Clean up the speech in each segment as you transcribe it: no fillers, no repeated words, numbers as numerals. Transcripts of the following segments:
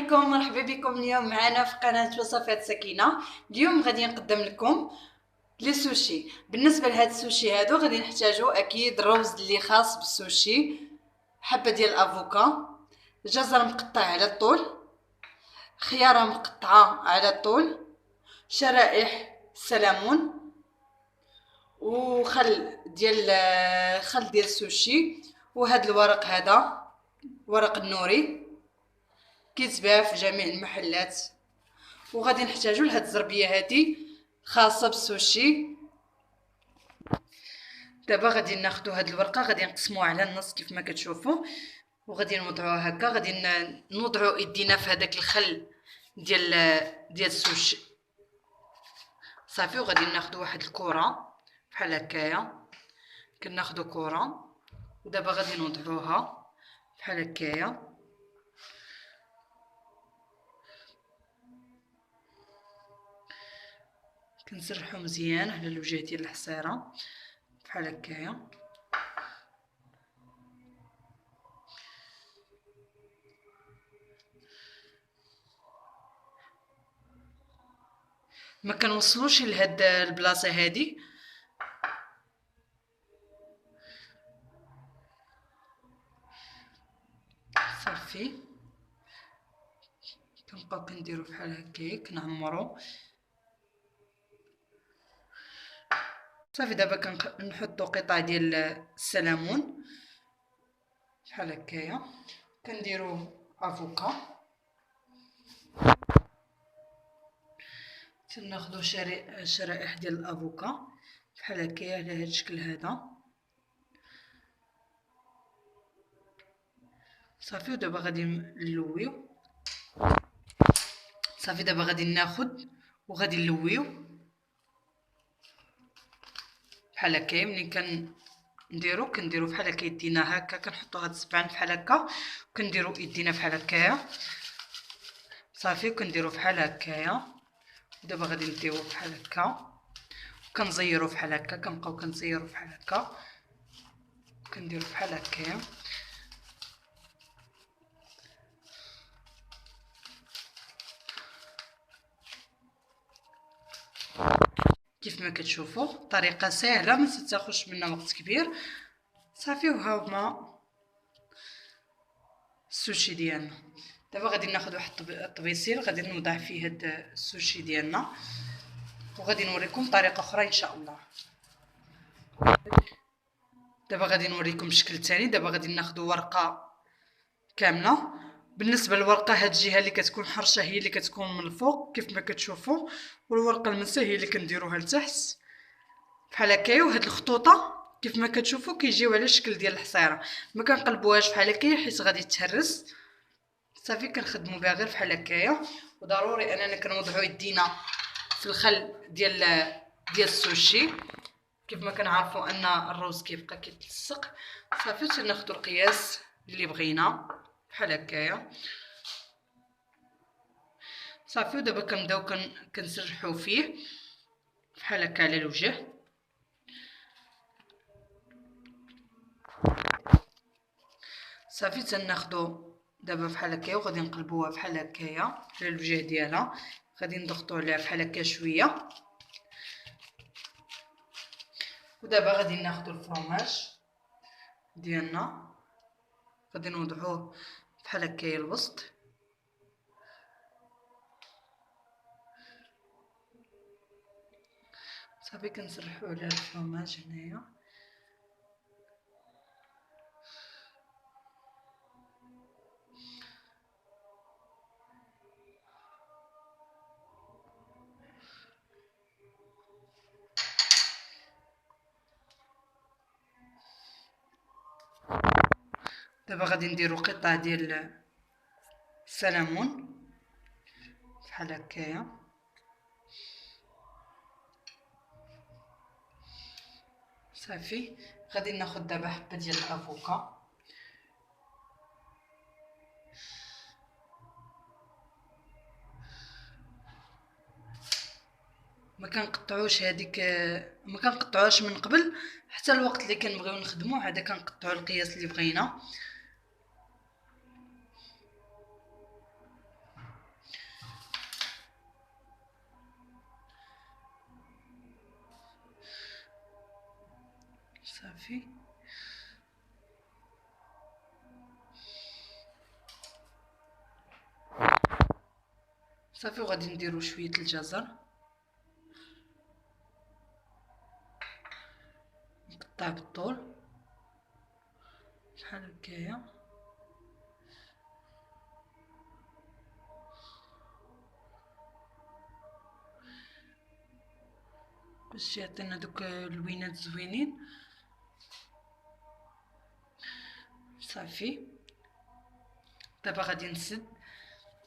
عليكم، مرحبا بكم اليوم معنا في قناة وصفات سكينة. اليوم غادي نقدم لكم لي سوشي. بالنسبة لهاد السوشي هادو غادي نحتاجو اكيد الروز اللي خاص بالسوشي، حبة ديال الافوكا، جزر مقطع على الطول، خيارة مقطعة على الطول، شرائح سلمون، وخل ديال السوشي. وهاد الورق هذا ورق النوري كيتباع في جميع المحلات. وغادي نحتاجو لهاد الزربيه هادي خاصه بالسوشي. دابا غادي ناخدو هاد الورقه، غادي نقسموها على النص كيف ما كتشوفوا، وغادي نوضعوها هكا. غادي نوضعوا ايدينا في هذاك الخل ديال السوشي صافي. وغادي ناخدو واحد الكره بحال هكايا، كناخدو كره ودابا غادي نوضعوها بحال هكايا. كنسرحو مزيان على الوجه ديال الحصيره بحال هكايا. ما كنوصلوش لهاد البلاصه هادي، صافي. كنبقاو كنديرو بحال هكاك، كنعمرو صافي. دابا كنحطو قطع ديال السلمون بحال هكايا، كنديرو افوكا، تناخدو شرائح ديال الافوكا بحال هكايا على هاد الشكل هذا صافي. ودابا غادي نلويو صافي. دابا غادي ناخد وغادي نلويو بحال هكايا. ملي كنديرو بحال هكا يدينا هكا، كنحطو هاد الصبعان بحال هكا وكنديرو يدينا بحال هكايا صافي. وكنديرو بحال هكايا. ودابا غادي نديوه بحال هكا وكنزيرو بحال هكا، كنبقاو كنزيرو بحال هكا، كنديرو بحال هكايا. كيف ما كتشوفوا طريقه سهله ما تاخذش منا وقت كبير صافي. وها هما السوشي ديالنا. دابا غادي ناخذ واحد الطبيسيل، غادي نوضع فيه هاد السوشي ديالنا، وغادي نوريكم طريقه اخرى ان شاء الله. دابا غادي نوريكم الشكل الثاني. دابا غادي ناخذ ورقه كامله. بالنسبه للورقه، هاد الجهه اللي كتكون حرشه هي اللي كتكون من الفوق كيف ما كتشوفوا، والورقه المنسى هي اللي كنديروها لتحت بحال هكايا. وهاد الخطوطه كيف ما كتشوفوا كيجيو على الشكل ديال الحصيره، ما كنقلبوهاش بحال هكايا حيت غادي تهرس صافي. كنخدموا بها غير بحال هكايا. وضروري اننا كنوضعوا يدينا في الخل ديال السوشي كيف ما كنعرفوا ان الروز كيبقى كيتلصق صافي. تناخذوا القياس اللي بغينا بحال هكايا صافي. ودابا كنبداو كنسرحوا فيه بحال هكا على الوجه صافي. تناخذوا دابا بحال هكايا وغادي نقلبوها بحال هكايا على الوجه ديالها. غادي نضغطوا عليها بحال هكا شويه. ودابا غادي ناخذوا الفرماج ديالنا، غادي نوضعوه بحال هكايا الوسط صافي. كنسرحوا على الفرماج هنايا دابا غادي نديرو قطع ديال السلمون بحال هكايا صافي. غادي ناخذ دابا حبه ديال الافوكا، ما كنقطعوهاش من قبل حتى الوقت اللي كنبغيو نخدموه عاد كنقطعوا القياس اللي بغينا صافي. صافي وغادي نديرو شويه الجزر مقطع بالطول بحال هكايا، باش يعطينا دوك اللوينات زوينين. صافي دابا غادي نسد.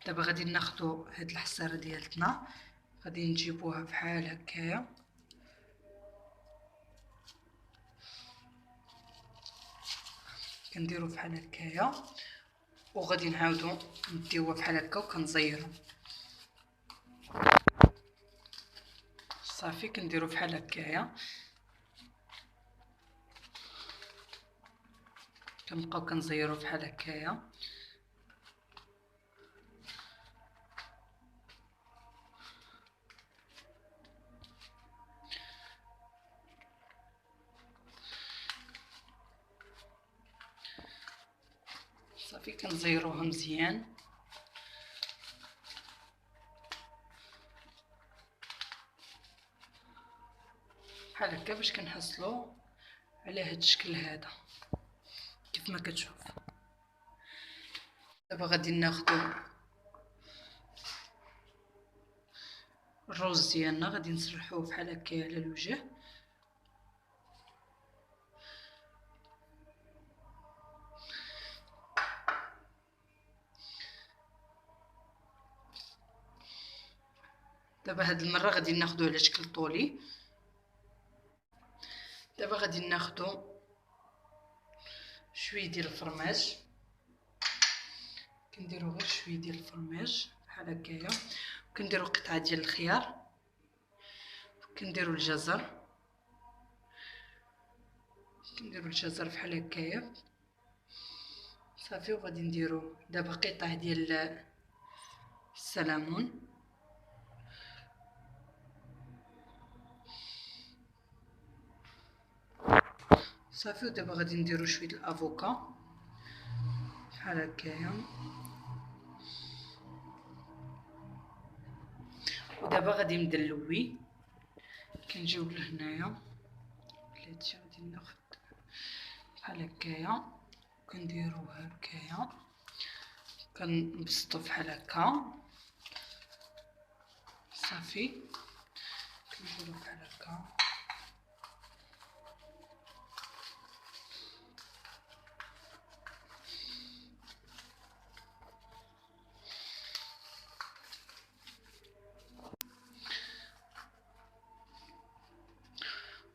دابا غادي ناخدو هاد الحصيره ديالتنا، غادي نجيبوها بحال هكايا، كنديرو بحال هكايا، وغادي نعاودو نديوها بحال هكا وكنزيرو. صافي كنديرو بحال هكايا، كنبقاو كنزيرو بحال هكايا. صافي كنزيروها مزيان. بحال هكا باش كنحصلو على هاد الشكل هذا كيف ما كتشوف. دابا غادي ناخدو الروز ديالنا، غادي نسرحوه بحال هكايا على الوجه. دابا هاد المره غادي ناخدو على شكل طولي. دابا غادي ناخدو شويه ديال الفرماج، كنديرو غير شويه ديال الفرماج بحال هكايا، وكنديرو قطعه ديال الخيار، كنديرو الجزر، بحال هكايا. صافي وغادي نديرو دابا قطع ديال السلمون، صافي. ودابا غادي نديرو شويه الافوكا بحال هكايا. ودابا غادي ندلوي، كنجيو لهنايا بلاتي، غادي ناخد بحال هكايا، كنديروه هكايا، كنبسطو بحال هكا. صافي كنديرو بحال هكا.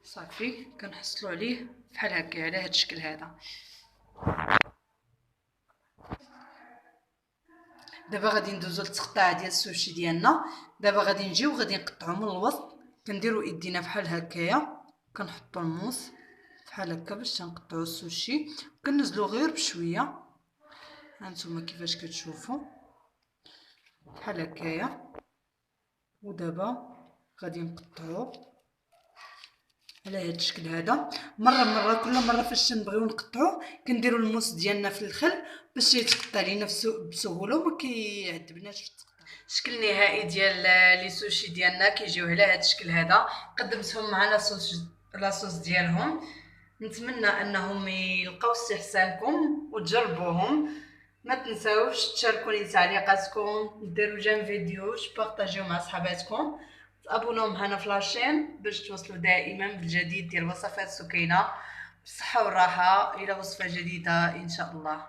صافي كنحصلوا عليه بحال هكا على هاد الشكل هذا. دابا غادي ندوزو للتقطيع ديال السوشي ديالنا. دابا غادي نجيو غادي نقطعو من الوسط، كنديرو ايدينا بحال هكايا، كنحطو الموس بحال هكا باش تنقطعو السوشي، كنزلو غير بشويه. هانتوما كيفاش كتشوفوا بحال هكايا. ودابا غادي نقطعو على هاد الشكل هذا. مره كل مره فاش تنبغيو نقطعو كنديروا الموس ديالنا في الخل باش يتقطع لينا بسهوله وما كيعذبناش في التقطيع. الشكل النهائي ديال لي سوشي ديالنا كيجيو على هاد الشكل هذا. قدمتهم مع لاصوص ديالهم. نتمنى انهم يلقاو استحسانكم وتجربوهم. ما تنساوش تشاركوني تعليقاتكم، ديروا جيم فيديو، بارطاجيو مع صحاباتكم، تابوناو معنا في لاشين باش توصلوا دائما بالجديد ديال وصفات سكينه بالصحه والراحه. الى وصفه جديده ان شاء الله.